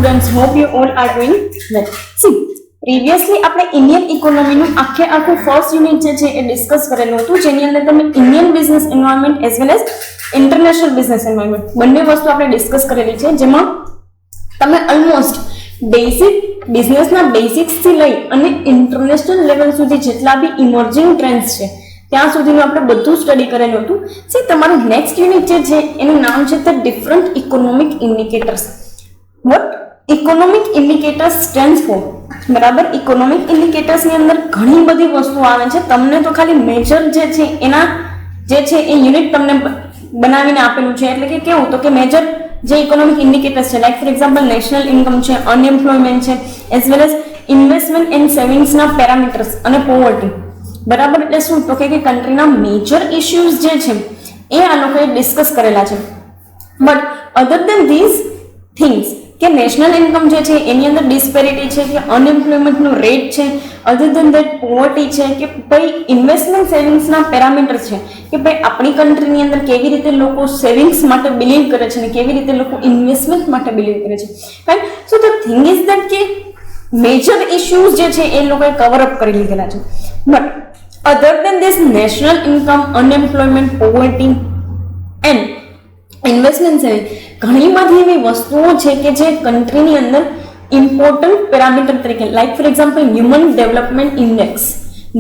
students, hope you all are doing well. See, previously આપણે Indian ઇકોનોમીનું આખું first unit જે છે એ ડિસ્કસ કરેલું હતું, જેની અંદર તમે Indian business environment as well as international business environment બંને વસ્તુ આપણે ડિસ્કસ કરેલી છે, જેમાં તમે ઓલમોસ્ટ બેઝિક બિઝનેસના બેઝિક્સથી લઈ અને ઇન્ટરનેશનલ લેવલ સુધી જેટલા બી ઇમર્જિંગ ટ્રેન્ડ્સ છે ત્યાં સુધીનું આપણે બધું સ્ટડી કરેલું હતું. સી, તમારું નેક્સ્ટ યુનિટ જે છે એનું નામ છે the different economic indicators. What economic indicators stands for, બરાબર. ઇકોનોમિક ઇન્ડિકેટર્સની અંદર ઘણી બધી વસ્તુઓ આવે છે. તમને તો ખાલી મેજર જે છે એના જે છે એ યુનિટ તમને બનાવીને આપેલું છે, એટલે કે કેવું તો કે મેજર જે ઇકોનોમિક ઇન્ડિકેટર્સ છે, like for example national income છે, અનએમ્પ્લોયમેન્ટ છે, as well as investment and સેવિંગ્સના પેરામીટર્સ અને પોવર્ટી, બરાબર. એટલે શું તો કે કન્ટ્રીના મેજર ઇશ્યુઝ જે છે એ આ લોકોએ ડિસ્કસ કરેલા છે. But other than these things કે નેશનલ ઇન્કમ જે છે એની અંદર ડિસ્પેરિટી છે, કે અનએમ્પ્લોયમેન્ટનો રેટ છે, અધર દેન દેટ પોવર્ટી છે, કે ભાઈ ઇન્વેસ્ટમેન્ટ સેવિંગ્સના પેરામીટર્સ છે, કે ભાઈ આપણી કન્ટ્રીની અંદર કેવી રીતે લોકો સેવિંગ્સ માટે બિલીવ કરે છે અને કેવી રીતે લોકો ઇન્વેસ્ટમેન્ટ માટે બિલીવ કરે છે, right. So the thing is that કે મેજર ઇશ્યુઝ જે છે એ લોકોએ કવર અપ કરી લીધેલા છે. But other then this national income, unemployment, poverty and investment saving, ઘણી બધી એવી વસ્તુઓ છે કે જે કન્ટ્રીની અંદર ઇમ્પોર્ટન્ટ પેરામીટર તરીકે, like for example human development index,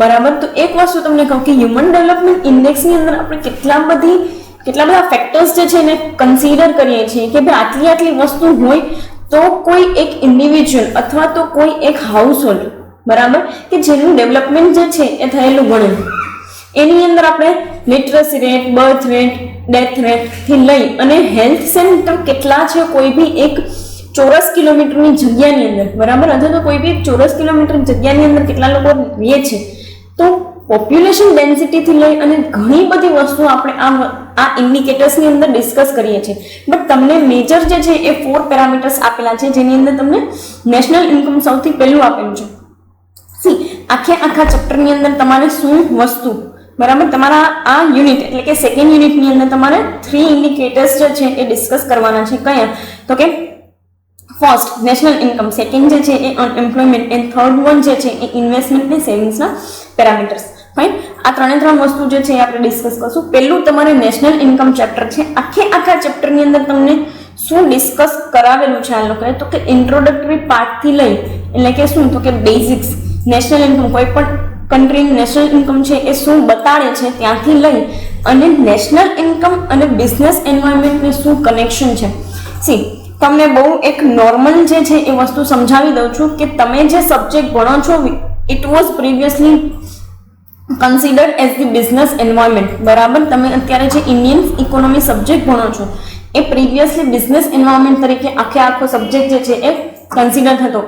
બરાબર. તો એક વસ્તુ તમને કહું કે હ્યુમન ડેવલપમેન્ટ ઇન્ડેક્સની અંદર આપણે કેટલા બધા ફેક્ટર્સ જે છે એને કન્સિડર કરીએ છીએ કે ભાઈ આટલી વસ્તુ હોય તો કોઈ એક ઇન્ડિવિજ્યુઅલ અથવા તો કોઈ એક હાઉસહોલ્ડ, બરાબર, કે જેનું ડેવલપમેન્ટ જે છે એ થયેલું ગણેલું. એની અંદર આપણે literacy rate, birth rate, death rate થી લઈ અને હેલ્થ સેન્ટર કેટલા છે કોઈ બી એક ચોરસ કિલોમીટરની જગ્યાની અંદર, બરાબર, અથવા તો કોઈ બી એક ચોરસ કિલોમીટર જગ્યાની અંદર કેટલા લોકો રહે છે, તો પોપ્યુલેશન ડેન્સિટીથી લઈ અને ઘણી બધી વસ્તુઓ આપણે આ ઇન્ડિકેટર્સની અંદર ડિસ્કસ કરીએ છીએ. બટ તમને મેજર જે છે એ 4 પેરામીટર્સ આપેલા છે, જેની અંદર તમને નેશનલ ઇન્કમ સૌથી પહેલું આપેલું છે. સી, આખા ચેપ્ટરની અંદર તમારે શું વસ્તુ, બરાબર, તમારા આ યુનિટ એટલે કે સેકન્ડ યુનિટની અંદર તમારે 3 ઇન્ડિકેટર્સ જે છે એ ડિસ્કસ કરવાના છે. કયા તો કે ફર્સ્ટ નેશનલ ઇન્કમ, સેકન્ડ જે છે એ અનએમ્પ્લોયમેન્ટ એન્ડ થર્ડ વન જે છે એ ઇન્વેસ્ટમેન્ટ ને સેવિંગ્સના પેરામીટર્સ. ફાઇન, આ ત્રણ વસ્તુ જે છે એ આપણે ડિસ્કસ કરશું. પહેલું તમારે નેશનલ ઇન્કમ ચેપ્ટર છે. આખા ચેપ્ટરની અંદર તમને શું ડિસ્કસ કરાવેલું છે આ લોકોએ તો કે ઇન્ટ્રોડક્ટરી પાર્ટથી લઈ એટલે કે શું તો કે બેઝિક્સ, નેશનલ ઇન્કમ, કોઈ પણ કન્ટ્રીની નેશનલ ઇન્કમ છે એ શું બતાડે છે ત્યાંથી લઈ અને નેશનલ ઇન્કમ અને બિઝનેસ એન્વાયરમેન્ટને શું કનેક્શન છે. સી, તમને બહુ એક નોર્મલ જે છે એ વસ્તુ સમજાવી દઉં છું કે તમે જે સબ્જેક્ટ ભણો છો it was previously considered as the business environment, બરાબર. તમે અત્યારે જે ઇન્ડિયન ઇકોનોમી સબ્જેક્ટ ભણો છો એ પ્રીવિયસલી બિઝનેસ એન્વાયરમેન્ટ તરીકે આખો સબ્જેક્ટ જે છે એ કન્સિડર થતો,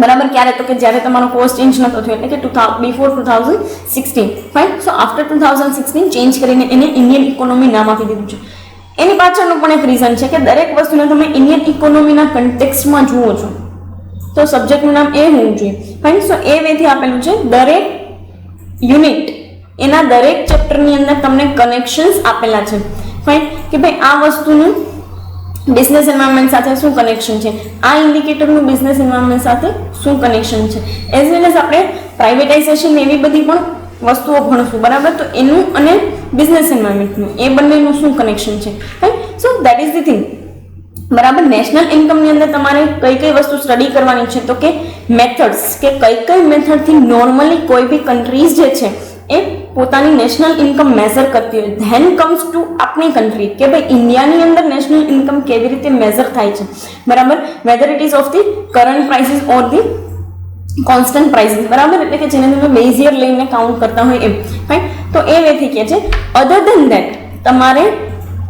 બરાબર. ક્યારે તો કે જ્યારે તમારો કોર્સ ચેન્જ નતો થયો, એટલે કે બિફોર 2016. ફાઇન. સો આફ્ટર 2016 ચેન્જ કરીને એને ઇન્ડિયન ઇકોનોમી નામ આપી દીધું છે. એની પાછળનું પણ એક રીઝન છે કે દરેક વસ્તુને તમે ઇન્ડિયન ઇકોનોમીના કન્ટેક્સ્ટમાં જુઓ છો તો સબ્જેક્ટનું નામ એ હોવું જોઈએ. ફાઇન. સો એ વેથી આપેલું છે. દરેક યુનિટ એના દરેક ચેપ્ટરની અંદર તમને કનેક્શન્સ આપેલા છે. ફાઇન, કે ભાઈ આ વસ્તુનું બિઝનેસ એન્વાયરમેન્ટ સાથે શું કનેક્શન છે, આ ઇન્ડિકેટરનું બિઝનેસ એન્વાયરમેન્ટ સાથે શું કનેક્શન છે, એઝ વેલ એઝ આપણે પ્રાઇવેટાઇઝેશન એવી બધી પણ વસ્તુઓ ભણશું, બરાબર. તો એનું અને બિઝનેસ એન્વાયરમેન્ટનું એ બંનેનું શું કનેક્શન છે. Right. So that is the thing, બરાબર. નેશનલ ઇન્કમની અંદર તમારે કઈ વસ્તુ સ્ટડી કરવાની છે તો કે મેથડ્સ, કે કઈ મેથડથી નોર્મલી કોઈ બી કન્ટ્રીઝ જે છે એ પોતાની નેશનલ ઇન્કમ મેઝર કરતી હોય. ધેન કમ્સ ટુ આપણી કન્ટ્રી કે ભાઈ ઇન્ડિયાની અંદર નેશનલ ઇન્કમ કેવી રીતે મેઝર થાય છે, બરાબર. Weather it ease of the current prices or the constant prices, બરાબર. એટલે કે જેને તમે બેઝ યર લઈને કાઉન્ટ કરતા હોય એમ. ફાઇન. તો એ વેથી કે છે. અધર દેન દેટ તમારે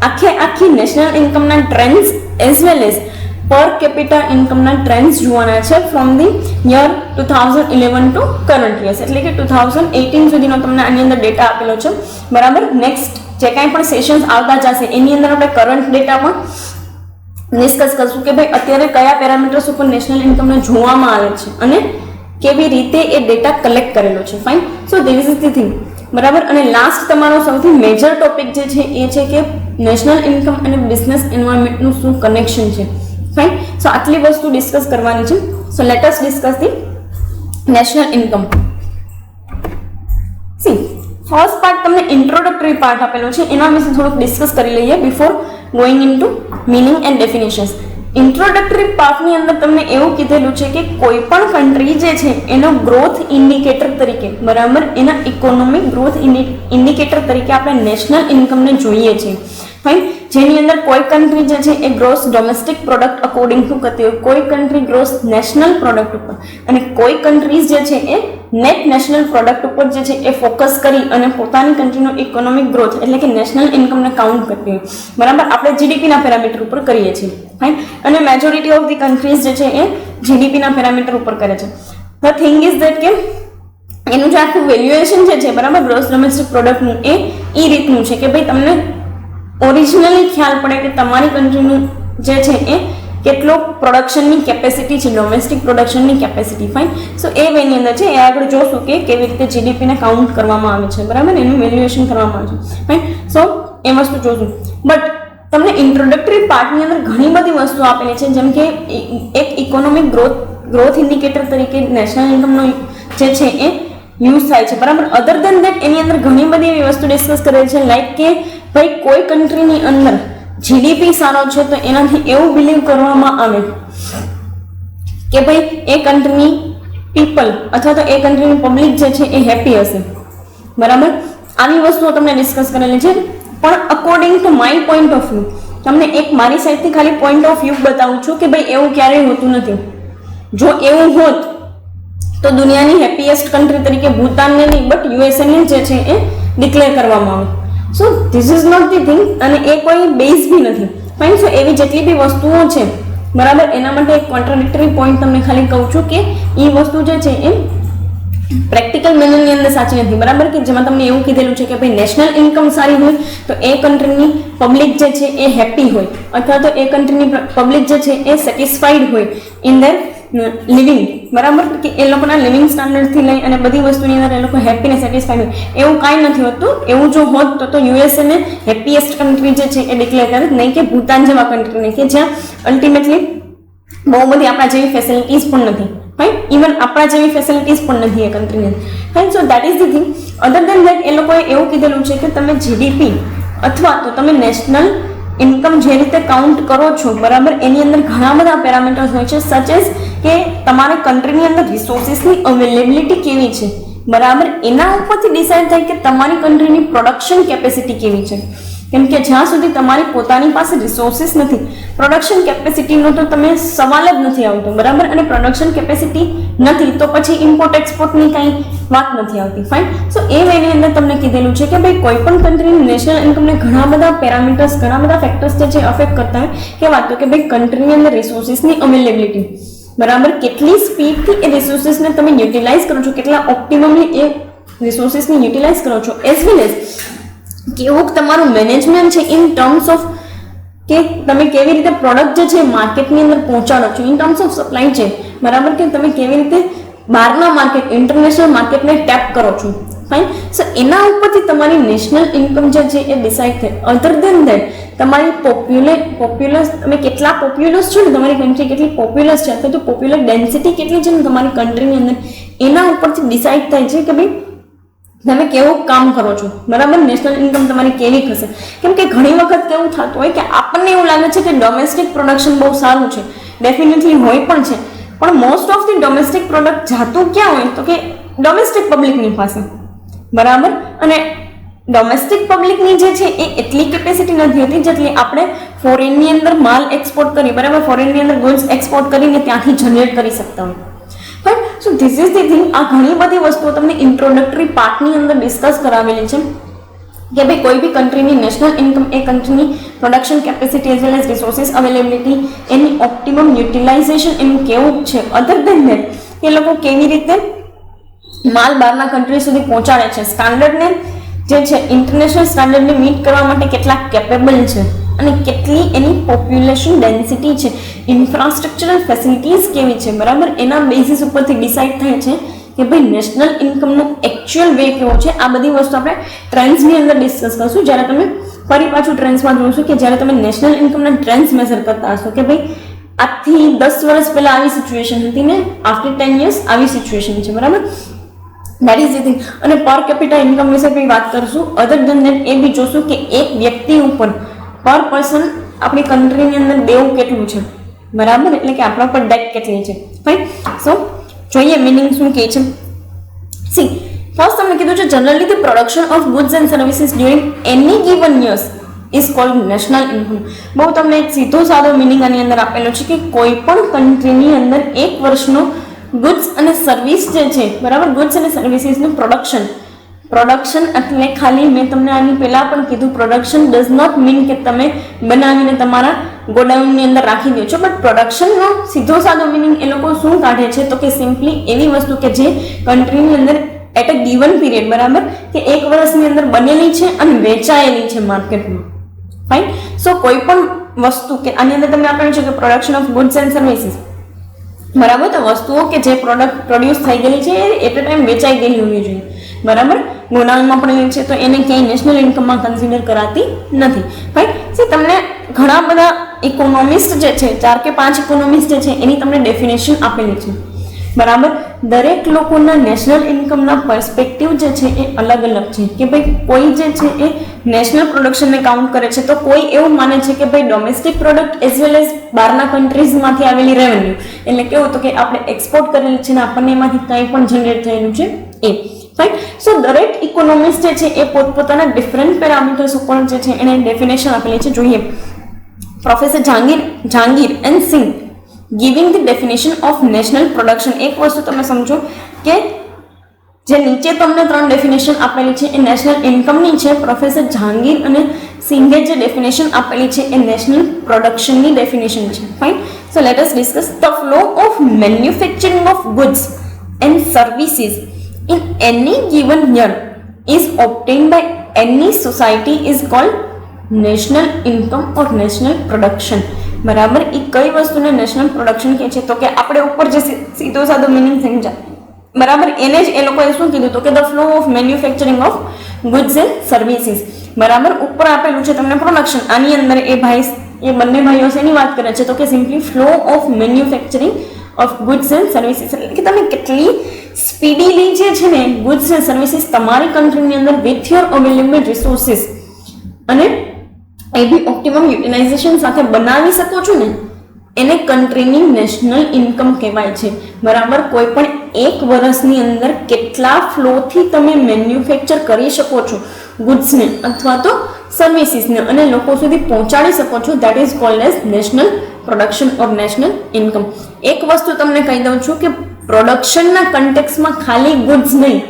આખી નેશનલ ઇન્કમના trends as well as per capita ઇન્કમના ટ્રેન્ડ્સ જોવાના છે from the year 2011 to current years, એટલે કે 2018 સુધીનો તમને આની અંદર ડેટા આપેલો છે, બરાબર. નેક્સ્ટ જે કાંઈ પણ સેશન્સ આવતા જશે એની અંદર આપણે કરંટ ડેટા પણ ડિસ્કસ કરશું કે ભાઈ અત્યારે કયા પેરામીટર્સ ઉપર નેશનલ ઇન્કમને જોવામાં આવે છે અને કેવી રીતે એ ડેટા કલેક્ટ કરેલો છે. Fine. So this is the thing, બરાબર. અને લાસ્ટ તમારો સૌથી મેજર ટોપિક જે છે એ છે કે નેશનલ ઇન્કમ અને બિઝનેસ એન્વાયરમેન્ટનું શું કનેક્શન છે. ફાઇન. સો આટલી વસ્તુ ડિસ્કસ કરવાની છે. So let us discuss the national income. See first part તમને ઇન્ટ્રોડક્ટરી પાર્ટ આપેલો છે, એના વિશે થોડુંક ડિસ્કસ કરી લઈએ before going into meaning and definitions. Introductory પાર્ટની અંદર તમને એવું કીધેલું છે કે કોઈ પણ કન્ટ્રી જે છે એનો ગ્રોથ ઇન્ડિકેટર તરીકે, બરાબર, એના ઇકોનોમિક ગ્રોથ ઇન્ડિકેટર તરીકે આપણે નેશનલ ઇન્કમને જોઈએ છીએ. ફાઇન. જેની અંદર કોઈ કન્ટ્રી જે છે એ gross domestic product according to કરતી હોય, કોઈ કન્ટ્રી ગ્રોસ નેશનલ પ્રોડક્ટ ઉપર, અને કોઈ કન્ટ્રીઝ જે છે એ નેટ નેશનલ પ્રોડક્ટ ઉપર જે છે એ ફોકસ કરી અને પોતાની કન્ટ્રીનો ઇકોનોમિક ગ્રોથ એટલે કે નેશનલ ઇન્કમને કાઉન્ટ કરતી હોય, બરાબર. આપણે જીડીપીના પેરામીટર ઉપર કરીએ છીએ. ફાઇન. અને મેજોરિટી ઓફ ધી કન્ટ્રીઝ જે છે એ જીડીપીના પેરામીટર ઉપર કરે છે. ધ થિંગ ઇઝ દેટ કે એનું જે આખું વેલ્યુએશન જે છે, બરાબર, ગ્રોસ ડોમેસ્ટિક પ્રોડક્ટનું એ રીતનું છે કે ભાઈ તમને ઓરિજિનલી ખ્યાલ પડે કે તમારી કન્ટ્રીનું જે છે એ કેટલો પ્રોડક્શનની કેપેસિટી છે, ડોમેસ્ટિક પ્રોડક્શનની કેપેસિટી. ફાઇન. સો એ વેની અંદર છે એ આગળ જોશું કે કેવી રીતે જીડીપીને કાઉન્ટ કરવામાં આવે છે, બરાબર, એનું વેલ્યુએશન કરવામાં આવે છે. ફાઇન. સો એ વસ્તુ જોશું. બટ તમને ઇન્ટ્રોડક્ટરી પાર્ટની અંદર ઘણી બધી વસ્તુ આપેલી છે, જેમ કે એક ઇકોનોમિક ગ્રોથ ઇન્ડિકેટર તરીકે નેશનલ ઇન્કમનો જે છે એ યુઝ થાય છે, બરાબર. અધર દેન દેટ એની અંદર ઘણી બધી એવી વસ્તુ ડિસ્કસ કરેલી છે, લાઈક કે ભાઈ કોઈ કન્ટ્રીની અંદર જીડીપી સારો છે તો એનાથી એવું બિલીવ કરવામાં આવે કે ભાઈ એ કન્ટ્રીની પીપલ અથવા તો એ કન્ટ્રીની પબ્લિક જે છે એ હેપી હશે, બરાબર. આની વસ્તુઓ તમને ડિસ્કસ કરેલી છે. પણ according to my point of view, તમને એક મારી સાઈડથી ખાલી પોઈન્ટ ઓફ વ્યૂ બતાવું છું કે ભાઈ એવું ક્યારેય હોતું નથી. જો એવું હોત તો દુનિયાની હેપીએસ્ટ કન્ટ્રી તરીકે ભૂતાનને નહીં બટ યુએસએને જે છે એ ડિક્લેર કરવામાં આવે. So this is not the thing, અને એ કોઈ બેઝ બી નથી. ફાઇન. સો એવી જેટલી બી વસ્તુઓ છે, બરાબર, એના માટે એક કોન્ટ્રાડિક્ટરી પોઈન્ટ તમને ખાલી કહું છું કે એ વસ્તુ જે છે એ પ્રેક્ટિકલ મેનરની અંદર સાચી નથી, બરાબર. કે જેમાં તમને એવું કીધેલું છે કે ભાઈ નેશનલ ઇન્કમ સારી હોય તો એ કન્ટ્રીની પબ્લિક જે છે એ હેપી હોય, અથવા તો એ કન્ટ્રીની પબ્લિક જે છે એ સેટિસ્ફાઈડ હોય ઇન ધેર લિવિંગ, બરાબર. કે એ લોકોના લિવિંગ સ્ટાન્ડર્ડથી લઈ અને બધી વસ્તુની અંદર એ લોકો હેપી ને સેટિસ્ફાઈડ હોય. એવું કાંઈ નથી હોતું. એવું જો હોત તો યુએસએને હેપીએસ્ટ કન્ટ્રી જે છે એ ડિક્લેર કરે, નહીં કે ભૂતાન જેવા કન્ટ્રીને કે જ્યાં અલ્ટિમેટલી બહુ બધી આપણા જેવી ફેસિલિટીઝ પણ નથી. ફાઇન. ઇવન આપણા જેવી ફેસિલિટીઝ પણ નથી એ કન્ટ્રીની. Fine. So that is the thing. Other than that એ લોકોએ એવું કીધેલું છે કે તમે જીડીપી અથવા તો તમે નેશનલ ઇન્કમ જે રીતે કાઉન્ટ કરો છો, બરાબર, એની અંદર ઘણા બધા પેરામીટર્સ હોય છે, સચ એઝ કે તમારા કન્ટ્રીની અંદર રિસોર્સિસની અવેલેબિલિટી કેવી છે, બરાબર. એના ઉપરથી ડિસાઇડ થાય કે તમારી કન્ટ્રીની પ્રોડક્શન કેપેસિટી કેવી છે. કેમ કે જ્યાં સુધી તમારી પોતાની પાસે રિસોર્સિસ નથી, પ્રોડક્શન કેપેસિટીનો તો તમે સવાલ જ નથી આવતો, બરાબર. અને પ્રોડક્શન કેપેસિટી નથી તો પછી ઇમ્પોર્ટ એક્સપોર્ટની કંઈ વાત નથી આવતી. ફાઇન. સો એ વેની અંદર તમને કીધેલું છે કે ભાઈ કોઈ પણ કન્ટ્રીની નેશનલ ઇન્કમને ઘણા બધા પેરામીટર્સ, ઘણા બધા ફેક્ટર્સ જે છે અફેક્ટ કરતા હોય. કેવા? તો કે ભાઈ કન્ટ્રીની અંદર રિસોર્સિસની અવેલેબિલિટી, બરાબર, કેટલી સ્પીડથી એ રિસોર્સિસને તમે યુટિલાઇઝ કરો છો, કેટલા ઓપ્ટિમમલી એ રિસોર્સિસને યુટિલાઇઝ કરો છો, એઝ વેલ એઝ કેવું તમારું મેનેજમેન્ટ છે ઇન ટર્મ્સ ઓફ કે તમે કેવી રીતે પ્રોડક્ટ જે છે માર્કેટની અંદર પહોંચાડો છો, in terms of supply chain, બરાબર. કે તમે કેવી રીતે બહારના માર્કેટ, ઇન્ટરનેશનલ માર્કેટને ટેપ કરો છો. ફાઇન. સો એના ઉપરથી તમારી નેશનલ ઇન્કમ જે છે એ ડિસાઇડ થાય. અધર દેન દેટ તમારી પોપ્યુલસ, તમે કેટલા પોપ્યુલસ છો ને, તમારી કન્ટ્રી કેટલી પોપ્યુલસ છે અથવા તો પોપ્યુલર ડેન્સિટી કેટલી છે ને તમારી કન્ટ્રીની અંદર, એના ઉપરથી ડિસાઇડ થાય છે કે ભાઈ તમે કેવું કામ કરો છો, બરાબર. નેશનલ ઇન્કમ તમારી કેવી થશે. કેમ કે ઘણી વખત કેવું થતું હોય કે આપણને એવું લાગે છે કે ડોમેસ્ટિક પ્રોડક્શન બહુ સારું છે, ડેફિનેટલી હોય પણ છે, પણ most of the domestic product જાતું ક્યાં હોય તો કે ડોમેસ્ટિક પબ્લિકની પાસે, બરાબર. અને ડોમેસ્ટિક પબ્લિકની જે છે એ એટલી કેપેસિટી નથી હોતી જેટલી આપણે ફોરેનની અંદર માલ એક્સપોર્ટ કરી, બરાબર, ફોરેનની અંદર ગુડ્સ એક્સપોર્ટ કરીને ત્યાંથી જનરેટ કરી શકતા હોય. Right. So this is the thing. આ ઘણી બધી વસ્તુઓ તમને ઇન્ટ્રોડક્ટરી પાર્ટની અંદર ડિસ્કસ કરાવેલી છે કે ભાઈ કોઈ બી કન્ટ્રીની નેશનલ ઇન્કમ એ કન્ટ્રીની production capacity as well as resources availability, એની ઓપ્ટિમમ યુટિલાઇઝેશન એનું કેવું છે. અધર દેન દેટ એ લોકો કેવી રીતે માલ બહારના કન્ટ્રી સુધી પહોંચાડે છે, સ્ટાન્ડર્ડને જે છે ઇન્ટરનેશનલ સ્ટાન્ડર્ડને મીટ કરવા માટે કેટલા કેપેબલ છે, અને કેટલી એની પોપ્યુલેશન ડેન્સિટી છે, ઇન્ફ્રાસ્ટ્રક્ચરલ ફેસિલિટીઝ કેવી છે, બરાબર. એના બેસિસ ઉપરથી ડિસાઇડ થાય છે કે ભાઈ નેશનલ ઇન્કમનો એકચ્યુઅલ વે કેવો છે. આ બધી વસ્તુ આપણે ટ્રેન્ડ્સની અંદર ડિસ્કસ કરશું જ્યારે તમે ફરી પાછું ટ્રેન્ડ્સમાં જોશો કે જ્યારે તમે નેશનલ ઇન્કમના ટ્રેન્ડ્સ મેઝર કરતા હશો કે ભાઈ આજથી 10 વર્ષ પહેલા આવી સિચ્યુએશન હતી ને આફ્ટર 10 years આવી સિચ્યુએશન છે, બરાબર. That is the thing. અને પર કેપિટા ઇન્કમ વિશે બી વાત કરશું. અધર ધેન ધેટ એ બી જોશું કે એક વ્યક્તિ ઉપર પર પર્સન આપણી કન્ટ્રીની અંદર દેવું કેટલું છે, બરાબર, એટલે કે આપણા પર ડેટ કેટલી છે. ફાઇન. સો જોઈએ મિનિંગ શું કહે છે. સી, ફર્સ્ટ તમને કીધું છે generally the production of goods and services during any given years is called national income. બહુ તમને એક સીધો સાદો મિનિંગ આની અંદર આપેલો છે કે કોઈ પણ કન્ટ્રીની અંદર એક વર્ષનો ગુડ્સ અને સર્વિસ જે છે, બરાબર, ગુડ્સ અને સર્વિસીસનું પ્રોડક્શન એટલે ખાલી મેં તમને આની પહેલા પણ કીધું, પ્રોડક્શન ડઝ નોટ મીન કે તમે બનાવીને તમારા ગોડાઉનની અંદર રાખી દો છો, બટ પ્રોડક્શનનો સીધો સાદો મિનિંગ એ લોકો શું કાઢે છે તો કે સિમ્પલી એવી વસ્તુ કે જે કન્ટ્રીની અંદર એટ અ ગિવન પીરિયડ, બરાબર, કે એક વર્ષની અંદર બનેલી છે અને વેચાયેલી છે માર્કેટમાં. ફાઇન. સો કોઈ પણ વસ્તુ કે આની અંદર તમને આપેલું છે કે production of goods and services, બરાબર, તો વસ્તુઓ કે જે પ્રોડક્ટ પ્રોડ્યુસ થઈ ગયેલી છે એટ અ ટાઈમ વેચાઈ ગયેલી હોવી જોઈએ, બરાબર, ગોડાઉનમાં પડેલી છે તો એને ક્યાંય નેશનલ ઇન્કમમાં કન્સિડર કરાતી નથી. ફાઇન. સે તમને ઘણા બધા ઇકોનોમિસ્ટ જે છે, 4 કે 5 ઇકોનોમિસ્ટ જે છે એની તમને ડેફિનેશન આપેલી છે, બરાબર. દરેક લોકોના નેશનલ ઇન્કમના પર્સપેક્ટિવ જે છે એ અલગ અલગ છે કે ભાઈ કોઈ જે છે એ નેશનલ પ્રોડક્શનને કાઉન્ટ કરે છે તો કોઈ એવું માને છે કે ભાઈ domestic product as well as બહારના કન્ટ્રીઝમાંથી આવેલી રેવન્યુ, એટલે કેવું તો કે આપણે એક્સપોર્ટ કરેલી છે ને આપણને એમાંથી કંઈ પણ જનરેટ થયેલું છે એ. રાઈટ. સો દરેક ઇકોનોમિસ્ટ જે છે એ પોતપોતાના ડિફરન્ટ પેરામીટર્સ ઉપર જે છે એને ડેફિનેશન આપેલી છે. જોઈએ professor Jahangir and Singh giving the definition of national production. એક વસ્તુ તમે સમજો કે જે નીચે તમને 3 ડેફિનેશન આપેલી છે એ નેશનલ ઇન્કમની છે. પ્રોફેસર જહાંગીર અને સિંઘે જે ડેફિનેશન આપેલી છે એ નેશનલ પ્રોડક્શનની ડેફિનેશન છે. Fine. So let us discuss the flow of manufacturing of goods and services in any given year is obtained by any society is called national income or national production. બરાબર. એ કઈ વસ્તુને national production કહે છે તો કે આપણે ઉપર જે સીધો સાદો મિનિંગ સમજા, બરાબર, એને જ એ લોકોએ શું કીધું તો કે the flow of manufacturing of goods and services, બરાબર. ઉપર આપેલું છે તમને પ્રોડક્શન, આની અંદર એ બંને ભાઈઓ શેની વાત કરે છે તો કે simply flow of manufacturing of goods and services, એટલે કે તમે કેટલી સ્પીડીલી જે છે ને ગુડ્સ એન્ડ સર્વિસીસ તમારી કન્ટ્રીની અંદર વિથ યોર અવેલેબલ રિસોર્સિસ અને એ બી ઓપ્ટિમમ યુટિલાઇઝેશન સાથે બનાવી શકો છો ને એને કન્ટ્રીની નેશનલ ઇન્કમ કહેવાય છે, બરાબર. કોઈ પણ એક વર્ષની અંદર કેટલા ફ્લોથી તમે મેન્યુફેક્ચર કરી શકો છો ગુડ્સને અથવા તો સર્વિસીસને અને લોકો સુધી પહોંચાડી શકો છો, that is called as national production or national income. એક વસ્તુ તમને કહી દઉં છું કે પ્રોડક્શનના કન્ટેક્સમાં ખાલી ગુડ્સ નહીં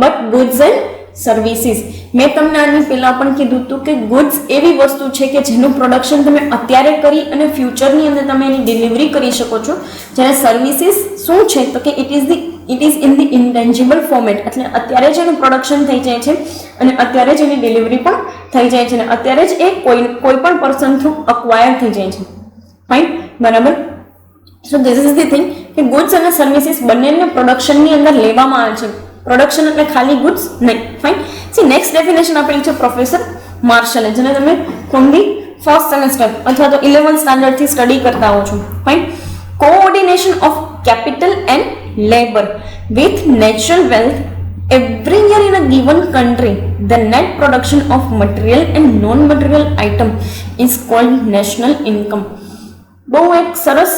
બટ ગુડ્સ એન્ડ સર્વિસીસ. મેં તમને આની પહેલા પણ કીધું હતું કે ગુડ્સ એવી વસ્તુ છે કે જેનું પ્રોડક્શન તમે અત્યારે કરી અને ફ્યુચરની અંદર તમે એની ડિલિવરી કરી શકો છો, જ્યારે સર્વિસીસ શું છે તો કે it is in the intangible format, એટલે અત્યારે જ એનું પ્રોડક્શન થઈ જાય છે અને અત્યારે જ એની ડિલિવરી પણ થઈ જાય છે અને અત્યારે જ એ કોઈ પણ પર્સન થ્રુ અક્વાયર થઈ જાય છે. ફાઇન, બરાબર. સો ધીસ ઇઝ ધી થિંગ કે ગુડ્સ અને સર્વિસીસ બંનેને પ્રોડક્શનની અંદર લેવામાં આવે છે. પ્રોડક્શન એટલે ખાલી ગુડ્સ નહીં. ફાઇન. સી નેક્સ્ટ ડેફિનેશન આપેલી છે પ્રોફેસર માર્શલે, જેને તમે ફ્રોમ ધી ફર્સ્ટ સેમેસ્ટર અથવા તો 11th સ્ટાન્ડર્ડથી સ્ટડી કરતા હો છો. Fine. Coordination of capital and labour with natural wealth every year in a given country the net production of material and non material item is called national income. બહુ એક સરસ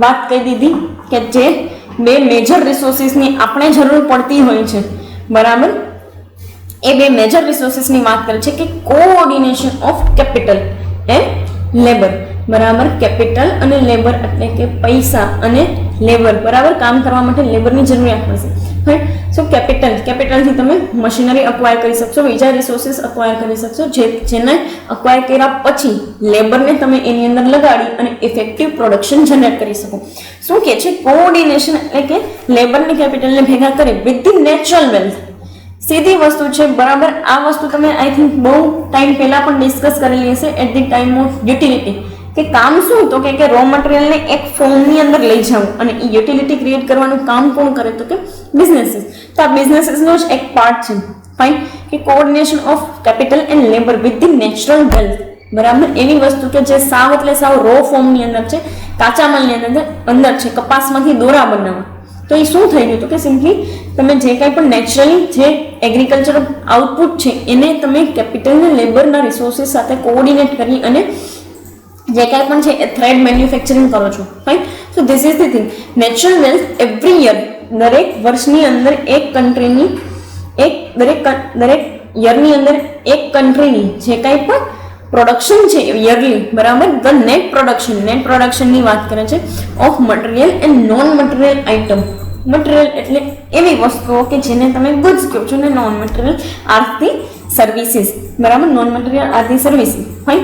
વાત કહી દીધી કે જે બે મેજર રિસોર્સિસની આપણે જરૂર પડતી હોય છે, બરાબર, એ બે મેજર રિસોર્સિસની વાત કરે છે કે coordination of capital and labour, બરાબર. કેપિટલ અને લેબર એટલે કે પૈસા અને લેબર, બરાબર, કામ કરવા માટે લેબરની જરૂરિયાત પડશે. રાઈટ. સો કેપિટલથી તમે મશીનરી અક્વાયર કરી શકશો, બીજા રિસોર્સિસ અક્વાયર કરી શકશો, જેને અક્વાયર કર્યા પછી લેબરને તમે એની અંદર લગાડી અને ઇફેક્ટિવ પ્રોડક્શન જનરેટ કરી શકો. શું કે છે કોઓર્ડિનેશન એટલે કે લેબરને કેપિટલને ભેગા કરી વિથ ધી નેચરલ વેલ્થ. સીધી વસ્તુ છે, બરાબર. આ વસ્તુ તમે આઈ થિંક બહુ ટાઈમ પહેલા પણ ડિસ્કસ કરેલી હશે at the time of utility, કે કામ શું તો કે રો મટીરિયલને એક ફોર્મની અંદર લઈ જવું અને એ યુટિલિટી ક્રિએટ કરવાનું કામ કોણ કરે તો કે બિઝનેસીસ. તો આ બિઝનેસીસનો જ એક પાર્ટ છે. ફાઇન. કે coordination of capital and labour with the natural wealth, બરાબર, એવી વસ્તુ કે જે સાવ એટલે સાવ રો ફોર્મની અંદર છે, કાચા માલની અંદર છે, કપાસમાંથી દોરા બનાવવા. તો એ શું થઈ ગયું તો કે સિમ્પલી તમે જે કાંઈ પણ નેચરલી જે એગ્રીકલ્ચર આઉટપુટ છે એને તમે કેપિટલ અને લેબરના રિસોર્સિસ સાથે કોઓર્ડિનેટ કરી અને જે કાંઈ પણ છે એ થ્રેડ મેન્યુફેક્ચરિંગ કરો છો. Fine. So this is the thing. Natural wealth every year, દરેક વર્ષની અંદર એક કન્ટ્રીની દરેક યરની અંદર એક કન્ટ્રીની જે કાંઈ પણ પ્રોડક્શન છે યરલી, બરાબર, ધ નેટ પ્રોડક્શનની વાત કરે છે of material and non material item. Material એટલે એવી વસ્તુઓ કે જેને તમે ગુડ્સ કહો છો, ને non material are the services, બરાબર, non material are the services. Fine.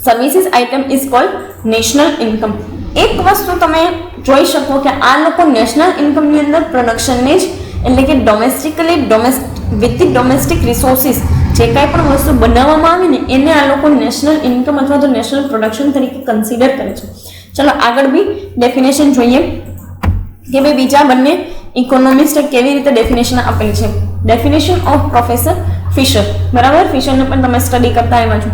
Services item is called national income. એક વસ્તુ તમે જોઈ શકો કે આ લોકો નેશનલ ઇન્કમની અંદર પ્રોડક્શનને જ એટલે કે વિથ ડોમેસ્ટિક રિસોર્સિસ જે કાંઈ પણ વસ્તુ બનાવવામાં આવે ને એને આ લોકો નેશનલ ઇન્કમ અથવા તો નેશનલ પ્રોડક્શન તરીકે કન્સિડર કરે છે. ચલો આગળ બી ડેફિનેશન જોઈએ કે ભાઈ બીજા બંને ઇકોનોમિસ્ટે કેવી રીતે ડેફિનેશન આપેલી છે. ડેફિનેશન ઓફ પ્રોફેસર ફિશર, બરાબર, ફિશરને પણ તમે સ્ટડી કરતા આવ્યા છો.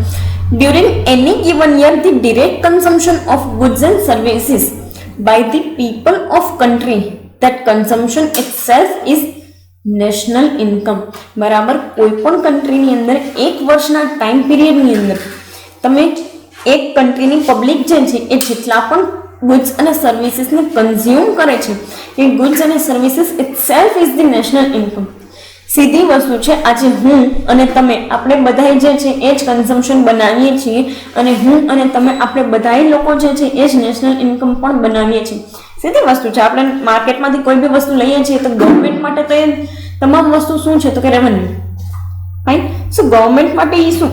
During any given year the direct consumption of goods and services by the people of country that consumption itself is national income. બરાબર, કોઈ પણ કન્ટ્રીની અંદર એક વર્ષના ટાઈમ પીરિયડની અંદર તમે એક કન્ટ્રીની પબ્લિક જે છે એ જેટલા પણ ગુડ્સ અને સર્વિસીસને કન્ઝ્યુમ કરે છે એ ગુડ્સ અને services itself is the national income. સીધી વસ્તુ છે, આજે હું અને તમે આપણે બધાય જે છે એ જ કન્ઝમ્પશન બનાવીએ છીએ અને હું અને તમે આપણે બધાય લોકો જે છે એ જ નેશનલ ઇન્કમ પણ બનાવીએ છીએ. સીધી વસ્તુ છે. આપણે માર્કેટમાંથી કોઈ બી વસ્તુ લઈએ છીએ તો ગવર્મેન્ટ માટે તો એ તમામ વસ્તુ શું છે તો કે રેવન્યુ. ફાઇન. સો ગવર્મેન્ટ માટે એ શું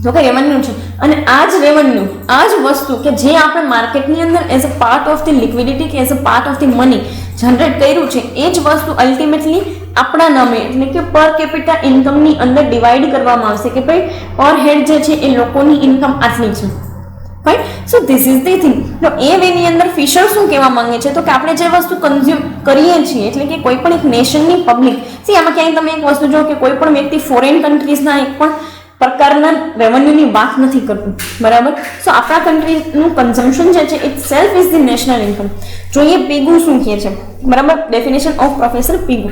તો કે રેવન્યુ છે. અને આ જ રેવન્યુ, આ જ વસ્તુ કે જે આપણે માર્કેટની અંદર as a part of the liquidity કે as a part of the money generate કર્યું છે, એ જ વસ્તુ અલ્ટિમેટલી આપણા નામે એટલે કે પર કેપિટા ઇન્કમની અંદર ડિવાઈડ કરવામાં આવશે કે ભાઈ પર હેડ જે છે એ લોકોની ઇન્કમ આટલી છે. Fine. So this is the thing. તો એ વેની અંદર ફિશર શું કહેવા માંગે છે તો કે આપણે જે વસ્તુ કન્ઝ્યુમ કરીએ છીએ એટલે કે કોઈ પણ એક નેશનની પબ્લિક, સી આમાં ક્યાંય તમે એક વસ્તુ જો કે કોઈ પણ વ્યક્તિ ફોરેન કન્ટ્રીઝના એક પણ પ્રકારના રેવન્યુની વાત નથી કરતું, બરાબર. સો આપણા કન્ટ્રીનું કન્ઝમ્પશન જે છે itself is the national income. જોઈએ પીગુ શું કહે છે, બરાબર. Definition of professor Pigou.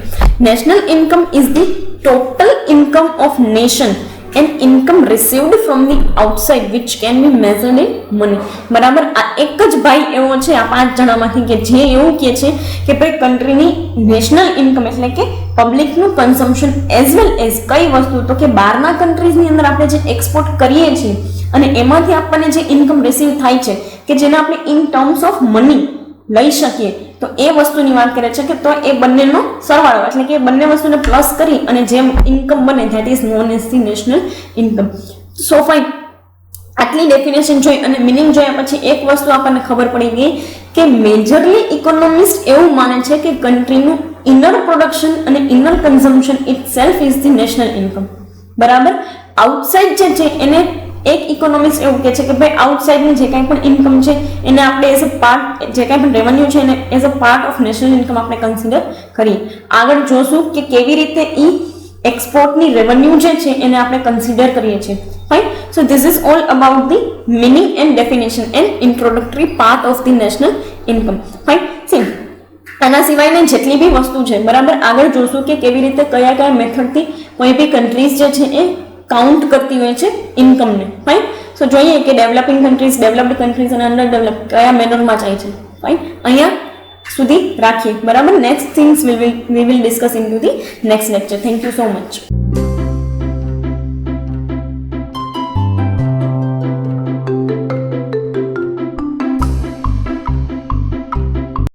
National income is the total income of nation and income received from the outside which can be measured in money. બરાબર, આ એક જ ભાઈ એવો છે આ 5 જણામાંથી કે જે એવું કહે છે કે ભાઈ કન્ટ્રીની નેશનલ ઇન્કમ એટલે કે પબ્લિકનું કન્ઝમ્પશન એઝ વેલ એઝ કઈ વસ્તુ તો કે બહારના કન્ટ્રીઝની અંદર આપણે જે એક્સપોર્ટ કરીએ છીએ અને એમાંથી આપણને જે ઇન્કમ રિસીવ થાય છે કે જેને આપણે ઇન ટર્મ્સ ઓફ મની લઈ શકીએ, તો એ વસ્તુની વાત કરે છે કે તો એ બંનેનો સરવાળો એટલે કે બંને વસ્તુને પ્લસ કરી અને જેમ ઇન્કમ બને that is known as the national income. So fine. આટલી ડેફિનેશન જોઈ અને મિનિંગ જોયા પછી એક વસ્તુ આપણને ખબર પડી ગઈ કે મેજરલી ઇકોનોમિસ્ટ એવું માને છે કે કન્ટ્રીનું ઇનર પ્રોડક્શન અને inner consumption it self is the national income. બરાબર. આઉટસાઇડ જે છે એને એક ઇકોનોમિસ્ટ એવું કહે છે કે ભાઈ આઉટસાઇડની જે કાંઈ પણ ઇન્કમ છે એને આપણે એઝ અ પાર્ટ જે કાંઈ પણ રેવન્યુ છે એને as a part of national income આપણે કન્સિડર કરીએ. આગળ જોશું કે કેવી રીતે એક્સપોર્ટની રેવન્યુ જે છે એને આપણે કન્સિડર કરીએ છીએ. Fine. So this is all about the meaning and definition and introductory part of the national income. Fine. C આના સિવાયની જેટલી બી વસ્તુ છે, બરાબર, આગળ જોશું કે કેવી રીતે કયા મેથડથી કોઈ બી કન્ટ્રીઝ જે છે એ કાઉન્ટ કરતી હોય છે ઇન્કમને. ફાઇન. સો જોઈએ કે ડેવલપિંગ કન્ટ્રીઝ, ડેવલપ્ડ કન્ટ્રીઝ અને અંડર ડેવલપ કયા મેનરમાં જાય છે. ફાઇન. અહીંયા સુધી રાખીએ, બરાબર. Next things we will discuss in to the next lecture. Thank you so much.